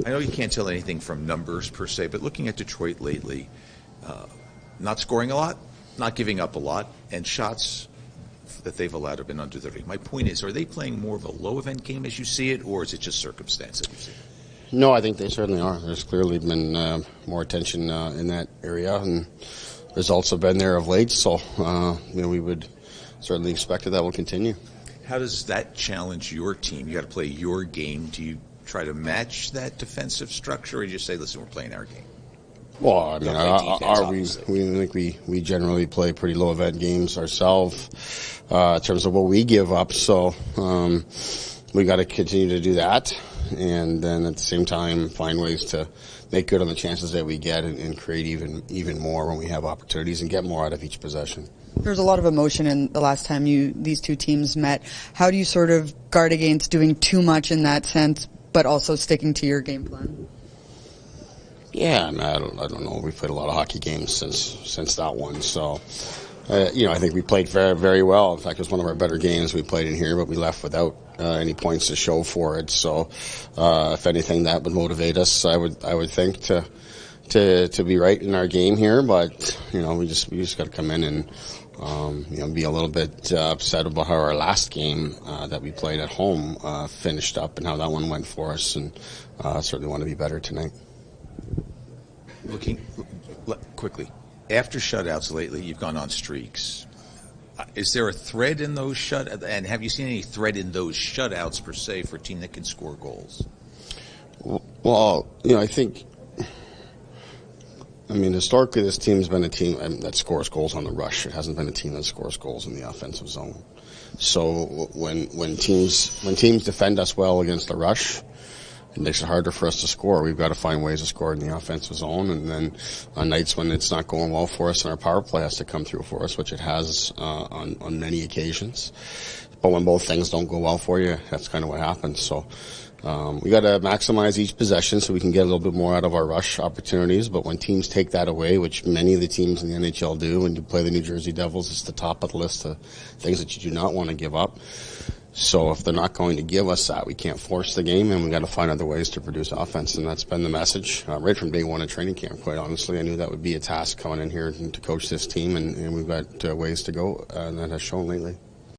I know you can't tell anything from numbers per se, but looking at Detroit lately, not scoring a lot, not giving up a lot, and shots that they've allowed have been under 30. My point is, are they playing more of a low-event game as you see it, or is it just circumstance that you see it? No, I think they certainly are. There's clearly been more attention in that area, and results have been there of late, so we would certainly expect that will continue. How does that challenge your team? You got to play your game. Do you try to match that defensive structure, or do you just say, listen, we're playing our game? Well, I mean, we generally play pretty low event games ourselves in terms of what we give up. So we got to continue to do that, and then at the same time find ways to make good on the chances that we get and create even more when we have opportunities and get more out of each possession. There's a lot of emotion in the last time these two teams met. How do you sort of guard against doing too much in that sense, but also sticking to your game plan? Yeah, I mean, I don't know. We've played a lot of hockey games since that one, so I think we played very, very well. In fact, it was one of our better games we played in here, but we left without any points to show for it. So, if anything, that would motivate us. I would think to be right in our game here, but we just got to come in and be a little bit upset about how our last game that we played at home finished up and how that one went for us, and certainly want to be better tonight. Looking quickly, after shutouts lately, you've gone on streaks. Is there a thread in those and have you seen any thread in those shutouts per se for a team that can score goals? Well, I think, historically this team's been a team that scores goals on the rush. It hasn't been a team that scores goals in the offensive zone. So when teams defend us well against the rush, it makes it harder for us to score. We've got to find ways to score in the offensive zone, and then on nights when it's not going well for us and our power play has to come through for us, which it has on many occasions. But when both things don't go well for you, that's kind of what happens. So we got to maximize each possession so we can get a little bit more out of our rush opportunities. But when teams take that away, which many of the teams in the NHL do, when you play the New Jersey Devils, it's the top of the list of things that you do not want to give up. So if they're not going to give us that, we can't force the game, and we got to find other ways to produce offense, and that's been the message right from day one of training camp. Quite honestly, I knew that would be a task coming in here to coach this team, and we've got ways to go, and that has shown lately.